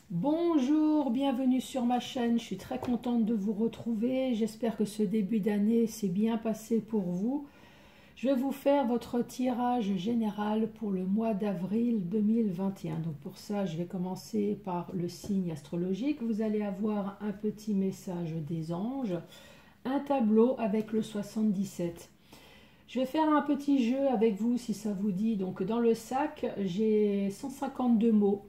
Bonjour, bienvenue sur ma chaîne, je suis très contente de vous retrouver, j'espère que ce début d'année s'est bien passé pour vous. Je vais vous faire votre tirage général pour le mois d'avril 2021. Donc pour ça, je vais commencer par le signe astrologique. Vous allez avoir un petit message des anges, un tableau avec le 77. Je vais faire un petit jeu avec vous si ça vous dit. Donc dans le sac, j'ai 152 mots.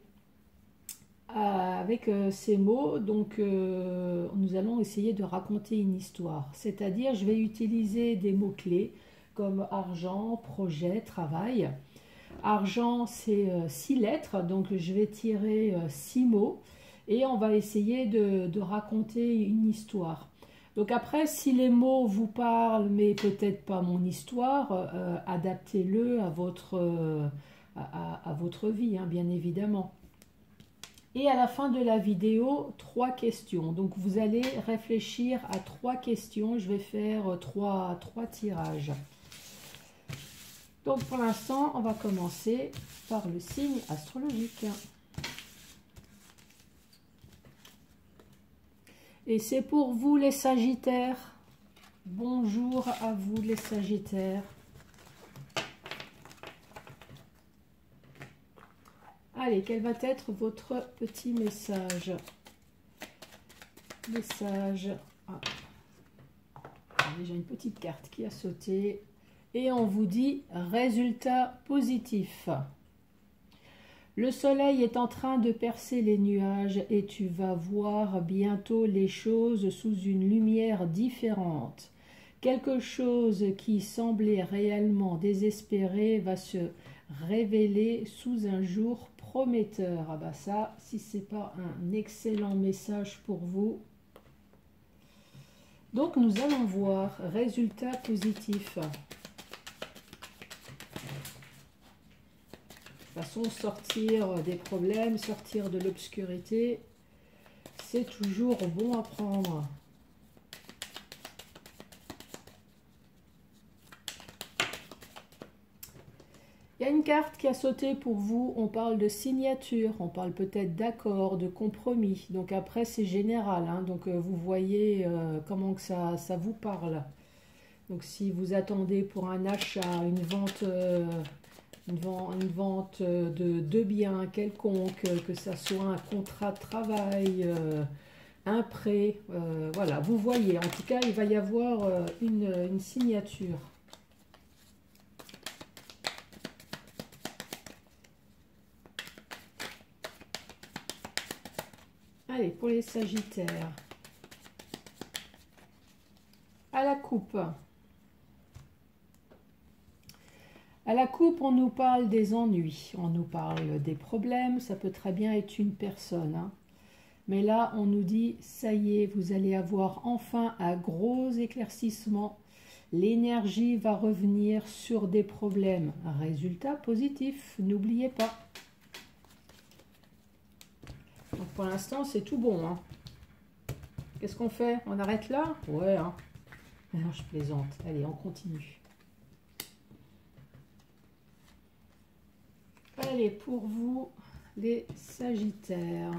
Avec ces mots, donc nous allons essayer de raconter une histoire. C'est-à-dire, je vais utiliser des mots-clés comme argent, projet, travail. Argent, c'est 6 lettres, donc je vais tirer 6 mots et on va essayer de raconter une histoire. Donc après, si les mots vous parlent, mais peut-être pas mon histoire, adaptez-le à à votre vie, hein, bien évidemment. Et à la fin de la vidéo, 3 questions. Donc vous allez réfléchir à 3 questions. Je vais faire trois tirages. Donc pour l'instant, on va commencer par le signe astrologique. Et c'est pour vous les Sagittaires. Bonjour à vous les Sagittaires. Allez, quel va être votre petit message? Message. Ah. Déjà une petite carte qui a sauté. Et on vous dit résultat positif. Le soleil est en train de percer les nuages et tu vas voir bientôt les choses sous une lumière différente. Quelque chose qui semblait réellement désespéré va se révéler sous un jour prometteur. Ah bah ça, si c'est pas un excellent message pour vous. Donc nous allons voir résultat positif. De toute façon, sortir des problèmes, sortir de l'obscurité, c'est toujours bon à prendre. Il y a une carte qui a sauté pour vous, on parle de signature, on parle peut-être d'accord, de compromis. Donc après c'est général, hein, donc vous voyez comment que ça vous parle. Donc si vous attendez pour un achat, une vente de biens quelconque, que ça soit un contrat de travail, un prêt, voilà, vous voyez. En tout cas, il va y avoir une signature. Allez, pour les Sagittaires. À la coupe. À la coupe, on nous parle des ennuis, on nous parle des problèmes, ça peut très bien être une personne, hein. Mais là, on nous dit, ça y est, vous allez avoir enfin un gros éclaircissement. L'énergie va revenir sur des problèmes. Résultat positif, n'oubliez pas. Donc pour l'instant, c'est tout bon, hein. Qu'est-ce qu'on fait? On arrête là? Ouais, hein. Non, je plaisante. Allez, on continue. Allez, pour vous, les Sagittaires.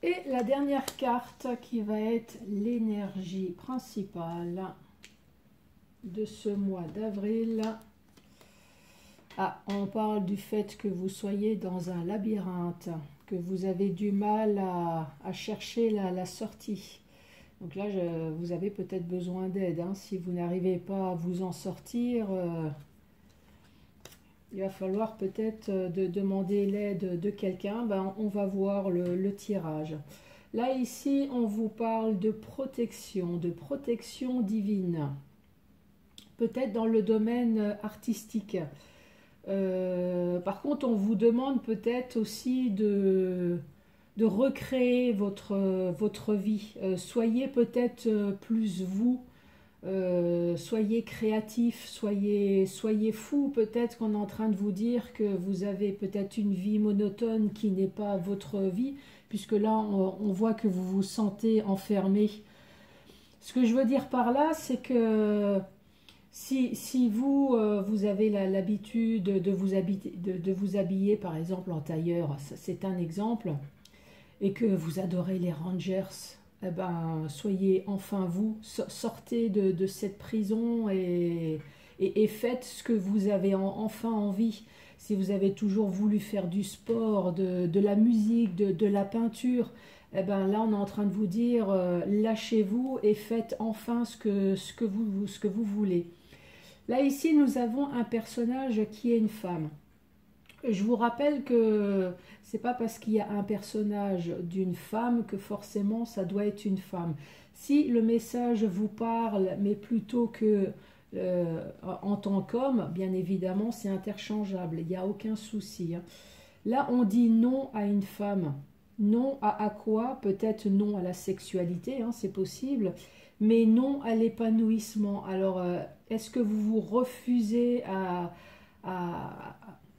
Et la dernière carte qui va être l'énergie principale de ce mois d'avril. Ah, on parle du fait que vous soyez dans un labyrinthe, que vous avez du mal à chercher la sortie. Donc là, vous avez peut-être besoin d'aide, hein. Si vous n'arrivez pas à vous en sortir, il va falloir peut-être de demander l'aide de quelqu'un. Ben, on va voir le tirage. Là, ici, on vous parle de protection divine. Peut-être dans le domaine artistique. Par contre, on vous demande peut-être aussi de recréer votre vie. Soyez peut-être plus vous, soyez créatif, soyez fou. Peut-être qu'on est en train de vous dire que vous avez peut-être une vie monotone qui n'est pas votre vie, puisque là on voit que vous vous sentez enfermé. Ce que je veux dire par là, c'est que si vous, vous avez l'habitude de vous habiller par exemple en tailleur, c'est un exemple, et que vous adorez les Rangers, eh ben, soyez enfin vous, sortez de cette prison et faites ce que vous avez enfin envie. Si vous avez toujours voulu faire du sport, de la musique, de la peinture, eh ben là on est en train de vous dire lâchez-vous et faites enfin ce que vous voulez. Là ici nous avons un personnage qui est une femme. Je vous rappelle que c'est pas parce qu'il y a un personnage d'une femme que forcément ça doit être une femme. Si le message vous parle, mais plutôt que en tant qu'homme, bien évidemment, c'est interchangeable, il n'y a aucun souci, hein. Là, on dit non à une femme. Non à quoi? Peut-être non à la sexualité, hein, c'est possible, mais non à l'épanouissement. Alors, est-ce que vous vous refusez à,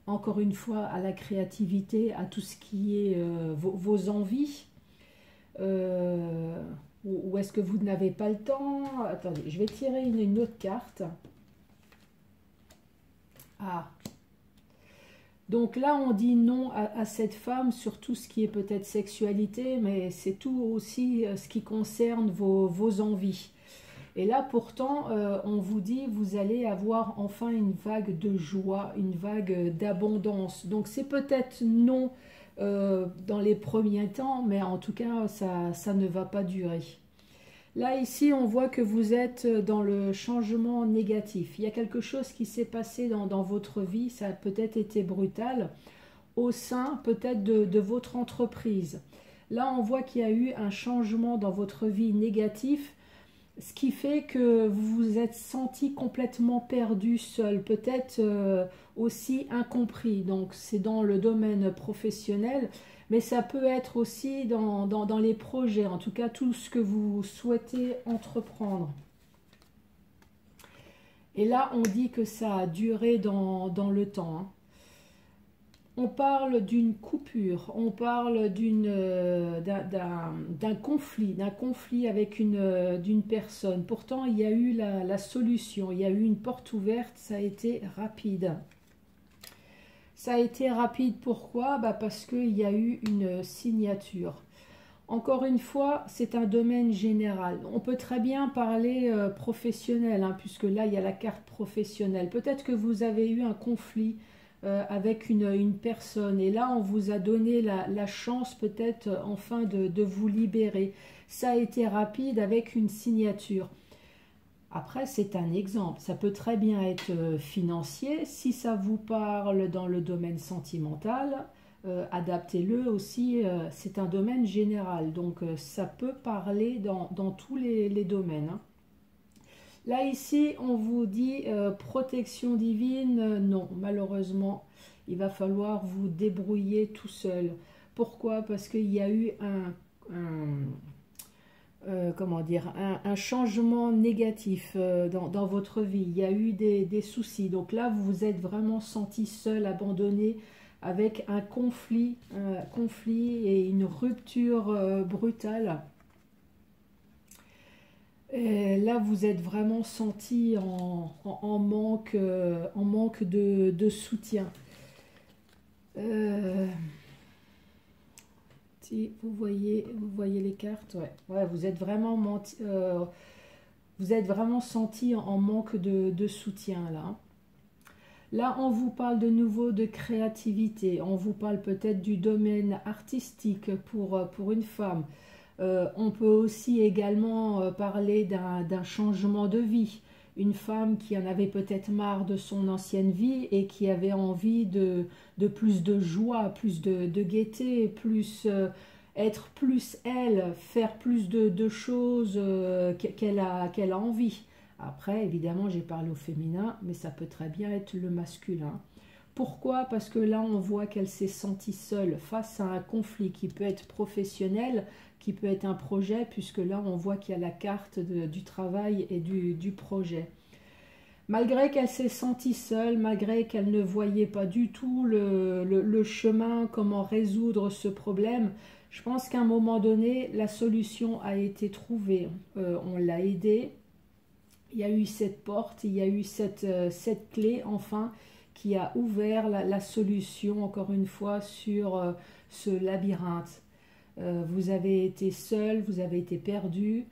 encore une fois, à la créativité, à tout ce qui est vos envies, euh, ou est-ce que vous n'avez pas le temps? Attendez, je vais tirer une autre carte. Ah, donc là, on dit non à cette femme sur tout ce qui est peut-être sexualité, mais c'est tout aussi ce qui concerne vos envies. Et là, pourtant, on vous dit, vous allez avoir enfin une vague de joie, une vague d'abondance. Donc c'est peut-être non dans les premiers temps, mais en tout cas, ça ne va pas durer. Là, ici, on voit que vous êtes dans le changement négatif. Il y a quelque chose qui s'est passé dans votre vie, ça a peut-être été brutal, au sein peut-être de votre entreprise. Là, on voit qu'il y a eu un changement dans votre vie négatif, ce qui fait que vous vous êtes senti complètement perdu seul, peut-être aussi incompris. Donc c'est dans le domaine professionnel, mais ça peut être aussi dans les projets, en tout cas tout ce que vous souhaitez entreprendre. Et là, on dit que ça a duré dans le temps, hein. On parle d'une coupure, on parle d'un conflit avec d'une personne. Pourtant, il y a eu la solution, il y a eu une porte ouverte, ça a été rapide. Ça a été rapide, pourquoi? Parce qu'il y a eu une signature. Encore une fois, c'est un domaine général. On peut très bien parler professionnel, hein, puisque là, il y a la carte professionnelle. Peut-être que vous avez eu un conflit avec une personne, et là, on vous a donné la chance peut-être enfin de vous libérer. Ça a été rapide avec une signature. Après, c'est un exemple. Ça peut très bien être financier. Si ça vous parle dans le domaine sentimental, adaptez-le aussi. C'est un domaine général. Donc, ça peut parler dans tous les domaines, hein. Là, ici, on vous dit protection divine. Non, malheureusement, il va falloir vous débrouiller tout seul. Pourquoi? Parce qu'il y a eu comment dire, un changement négatif dans votre vie. Il y a eu des soucis. Donc là, vous vous êtes vraiment senti seul, abandonné, avec un conflit et une rupture brutale. Et là, vous êtes vraiment senti en manque de soutien. Euh, Si vous voyez les cartes, ouais. Ouais, vous êtes vraiment senti en manque de soutien là. Là, on vous parle de nouveau de créativité. On vous parle peut-être du domaine artistique pour une femme. On peut aussi également parler d'un changement de vie. Une femme qui en avait peut-être marre de son ancienne vie et qui avait envie de plus de joie, plus de gaieté, être plus elle, faire plus de choses qu'elle a envie. Après, évidemment, j'ai parlé au féminin, mais ça peut très bien être le masculin. Pourquoi? Parce que là, on voit qu'elle s'est sentie seule face à un conflit qui peut être professionnel, qui peut être un projet, puisque là, on voit qu'il y a la carte du travail et du projet. Malgré qu'elle s'est sentie seule, malgré qu'elle ne voyait pas du tout le chemin, comment résoudre ce problème, je pense qu'à un moment donné, la solution a été trouvée. On l'a aidée. Il y a eu cette porte, il y a eu cette clé, enfin, qui a ouvert la solution, encore une fois, sur ce labyrinthe. Vous avez été seul, vous avez été perdu,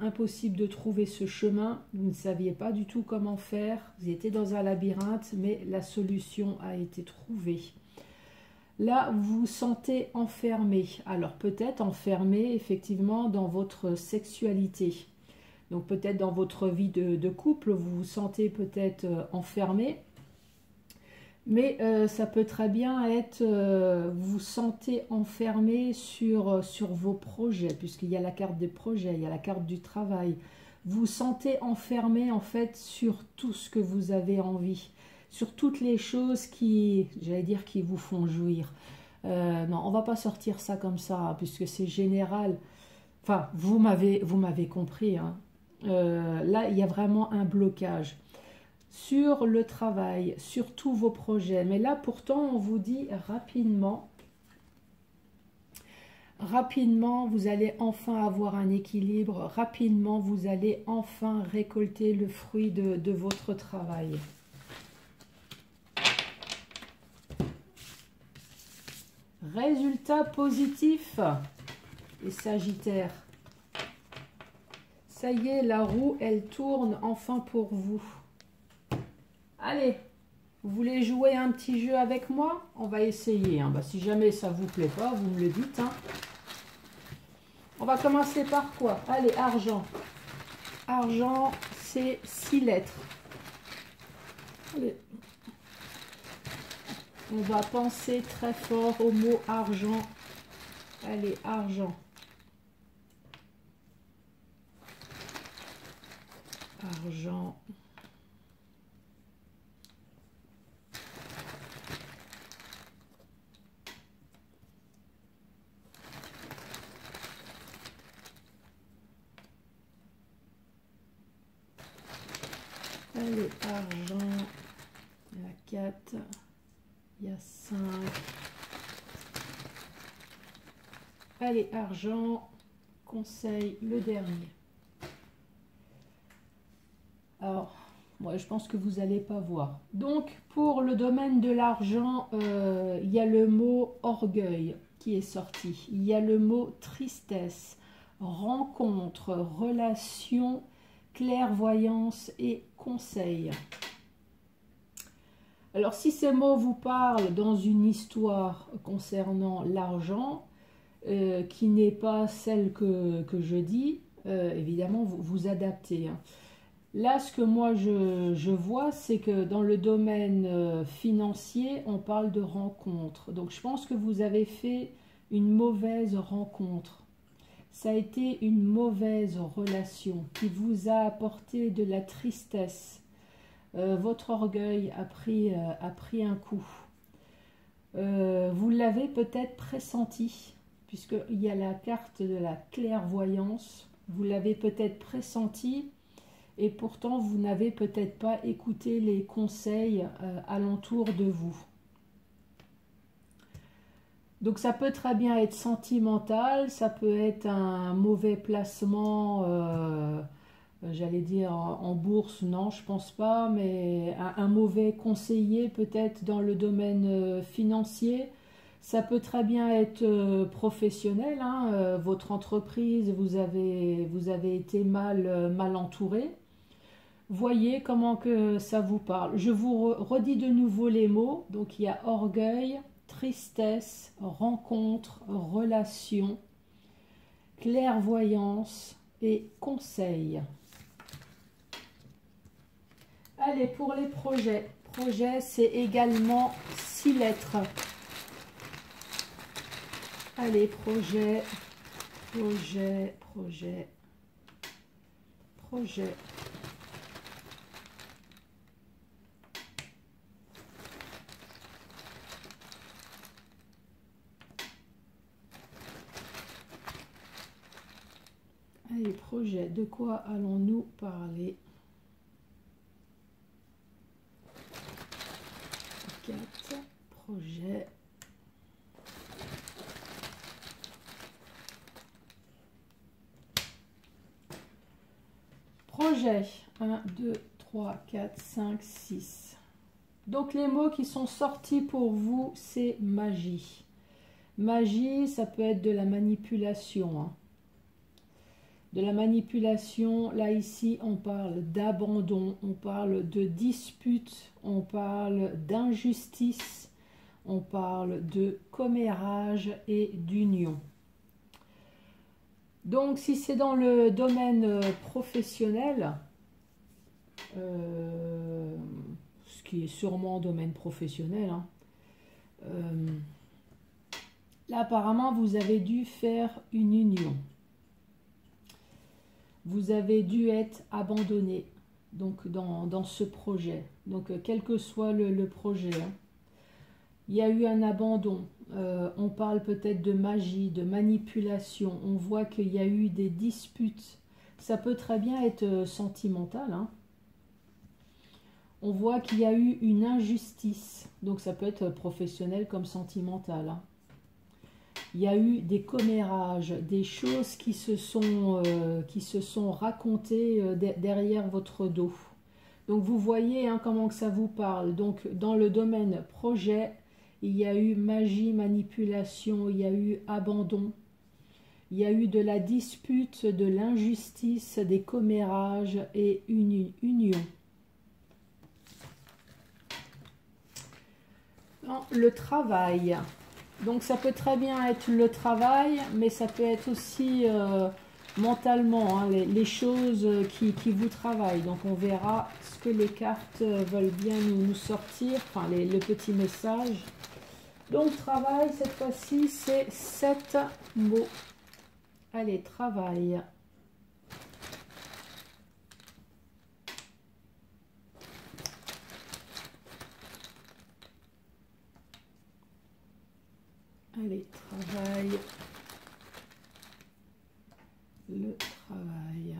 impossible de trouver ce chemin, vous ne saviez pas du tout comment faire, vous étiez dans un labyrinthe, mais la solution a été trouvée. Là, vous vous sentez enfermé. Alors peut-être enfermé effectivement dans votre sexualité. Donc peut-être dans votre vie de couple, vous vous sentez peut-être enfermé. Mais ça peut très bien être, vous vous sentez enfermé sur vos projets, puisqu'il y a la carte des projets, il y a la carte du travail. Vous vous sentez enfermé en fait sur tout ce que vous avez envie, sur toutes les choses qui, j'allais dire, qui vous font jouir. Non, on va pas sortir ça comme ça, puisque c'est général. Enfin, vous m'avez compris, hein. Là, il y a vraiment un blocage sur le travail, sur tous vos projets. Mais là, pourtant, on vous dit rapidement, vous allez enfin avoir un équilibre. Rapidement, vous allez enfin récolter le fruit de votre travail. Résultat positif, les Sagittaires. Ça y est, la roue, elle tourne enfin pour vous. Allez, vous voulez jouer un petit jeu avec moi? On va essayer. Hein. Bah, si jamais ça vous plaît pas, vous me le dites. Hein. On va commencer par quoi? Allez, argent. Argent, c'est 6 lettres. Allez. On va penser très fort au mot argent. Allez, argent. Argent. Allez, argent. Il y a 4. Il y a 5. Allez, argent. Conseil, le dernier. Alors, moi, je pense que vous n'allez pas voir. Donc, pour le domaine de l'argent, il y a le mot orgueil qui est sorti. Il y a le mot tristesse, rencontre, relation, clairvoyance et conseil. Alors, si ces mots vous parlent dans une histoire concernant l'argent, qui n'est pas celle que je dis, évidemment, vous adaptez. Hein. Là, ce que moi je vois, c'est que dans le domaine financier, on parle de rencontre. Donc, je pense que vous avez fait une mauvaise rencontre. Ça a été une mauvaise relation qui vous a apporté de la tristesse. Votre orgueil a pris un coup. Vous l'avez peut-être pressenti, puisqu'il y a la carte de la clairvoyance. Vous l'avez peut-être pressenti. Et pourtant, vous n'avez peut-être pas écouté les conseils alentour de vous. Donc, ça peut très bien être sentimental, ça peut être un mauvais placement, j'allais dire en bourse, non, je pense pas, mais un mauvais conseiller peut-être dans le domaine financier. Ça peut très bien être professionnel, hein, votre entreprise, vous avez été mal entouré. Voyez comment que ça vous parle. Je vous redis de nouveau les mots. Donc il y a orgueil, tristesse, rencontre, relation, clairvoyance et conseil. Allez, pour les projets. Projet, c'est également 6 lettres. Allez, projet, projet, projet, projet. Allez, projet, de quoi allons-nous parler? 4, projet. Projet, 1, 2, 3, 4, 5, 6. Donc les mots qui sont sortis pour vous, c'est magie. Magie, ça peut être de la manipulation, hein. De la manipulation, là ici on parle d'abandon, on parle de dispute, on parle d'injustice, on parle de commérage et d'union. Donc si c'est dans le domaine professionnel, ce qui est sûrement domaine professionnel, hein, là apparemment vous avez dû faire une union. Vous avez dû être abandonné donc dans ce projet. Donc quel que soit le projet, hein. Il y a eu un abandon. On parle peut-être de magie, de manipulation. On voit qu'il y a eu des disputes. Ça peut très bien être sentimental, hein. On voit qu'il y a eu une injustice. Donc ça peut être professionnel comme sentimental, hein. Il y a eu des commérages, des choses qui se sont racontées derrière votre dos. Donc vous voyez, hein, comment que ça vous parle. Donc dans le domaine projet, il y a eu magie, manipulation, il y a eu abandon, il y a eu de la dispute, de l'injustice, des commérages et une union. Dans le travail. Donc ça peut très bien être le travail, mais ça peut être aussi mentalement, hein, les choses qui vous travaillent. Donc on verra ce que les cartes veulent bien nous sortir, enfin le petit message. Donc travail, cette fois-ci, c'est 7 mots. Allez, travail. Allez, travail. Le travail.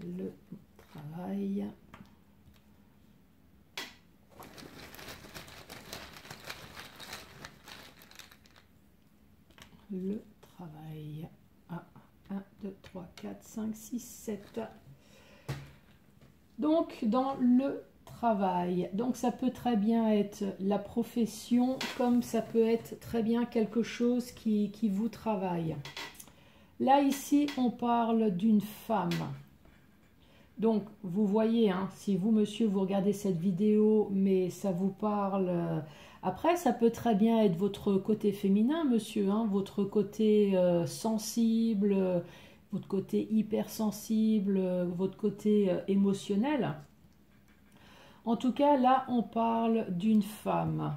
Le travail. Le travail. Ah, 1, 2, 3, 4, 5, 6, 7. Donc, dans le travail, donc ça peut très bien être la profession, comme ça peut être très bien quelque chose qui vous travaille. Là, ici, on parle d'une femme. Donc, vous voyez, hein, si vous, monsieur, vous regardez cette vidéo, mais ça vous parle... Après, ça peut très bien être votre côté féminin, monsieur, hein, votre côté sensible, votre côté hypersensible, votre côté émotionnel. En tout cas, là, on parle d'une femme.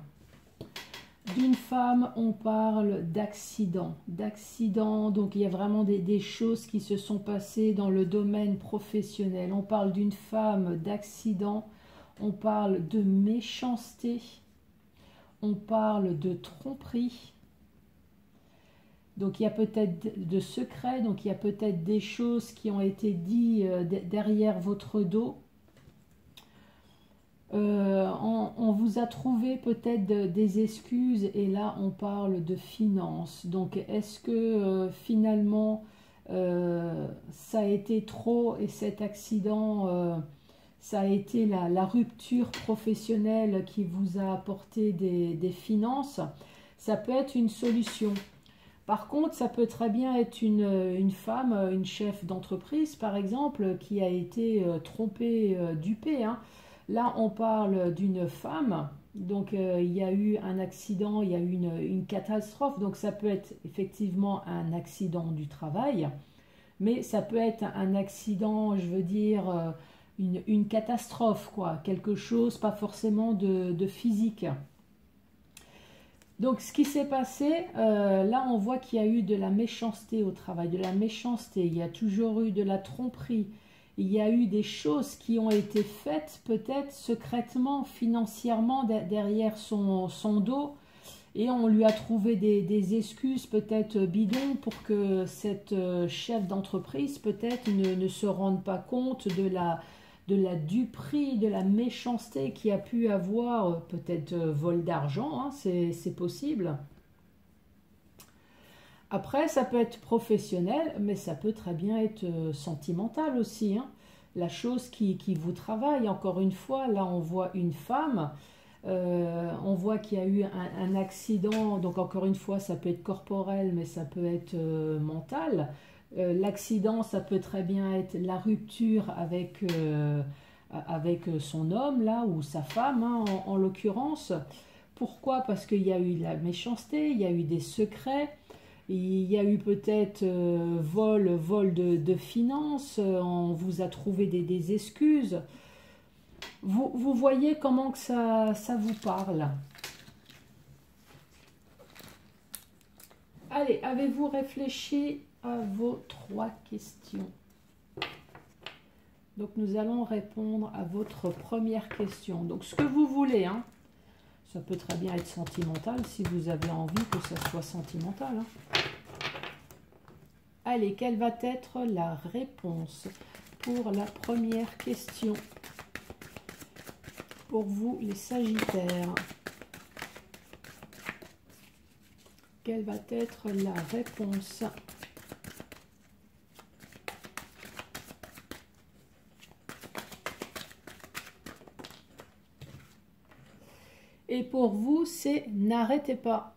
D'une femme, on parle d'accident. D'accident, donc il y a vraiment des choses qui se sont passées dans le domaine professionnel. On parle d'une femme, d'accident, on parle de méchanceté, on parle de tromperie. Donc il y a peut-être de secrets, donc il y a peut-être des choses qui ont été dites derrière votre dos. On vous a trouvé peut-être des excuses et là on parle de finances. Donc est-ce que finalement ça a été trop et cet accident, ça a été la rupture professionnelle qui vous a apporté des finances? Ça peut être une solution. Par contre, ça peut très bien être une femme, une chef d'entreprise par exemple, qui a été trompée, dupée, hein. Là, on parle d'une femme, donc il y a eu un accident, il y a eu une catastrophe, donc ça peut être effectivement un accident du travail, mais ça peut être un accident, je veux dire, une catastrophe, quoi, quelque chose, pas forcément de physique. Donc, ce qui s'est passé, là, on voit qu'il y a eu de la méchanceté au travail, de la méchanceté, il y a toujours eu de la tromperie, il y a eu des choses qui ont été faites peut-être secrètement, financièrement derrière son dos, et on lui a trouvé des excuses peut-être bidons pour que cette chef d'entreprise peut-être ne se rende pas compte de la duperie, de la méchanceté qu'il a pu avoir, peut-être vol d'argent, hein, c'est possible. Après, ça peut être professionnel, mais ça peut très bien être sentimental aussi, hein. La chose qui vous travaille, encore une fois, là on voit une femme, on voit qu'il y a eu un accident, donc encore une fois, ça peut être corporel, mais ça peut être mental. L'accident, ça peut très bien être la rupture avec son homme, là, ou sa femme, hein, en l'occurrence. Pourquoi? Parce qu'il y a eu de la méchanceté, il y a eu des secrets, il y a eu peut-être vol de finances, on vous a trouvé des excuses. Vous voyez comment que ça vous parle. Allez, avez-vous réfléchi à vos 3 questions? Donc nous allons répondre à votre première question. Donc ce que vous voulez, hein. Ça peut très bien être sentimental si vous avez envie que ça soit sentimental, hein. Allez, quelle va être la réponse pour la première question? Pour vous, les Sagittaires, quelle va être la réponse? Et pour vous, c'est n'arrêtez pas.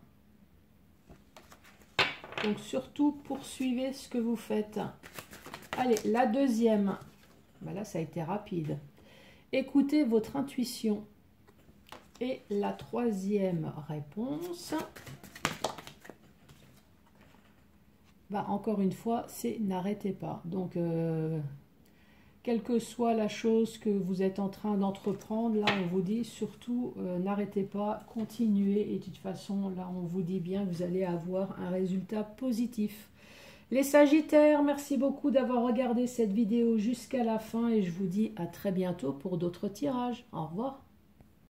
Donc surtout, poursuivez ce que vous faites. Allez, la deuxième. Ben là, ça a été rapide. Écoutez votre intuition. Et la troisième réponse, ben, encore une fois, c'est n'arrêtez pas. Donc, quelle que soit la chose que vous êtes en train d'entreprendre, là on vous dit surtout n'arrêtez pas, continuez, et de toute façon là on vous dit bien que vous allez avoir un résultat positif. Les Sagittaires, merci beaucoup d'avoir regardé cette vidéo jusqu'à la fin et je vous dis à très bientôt pour d'autres tirages. Au revoir.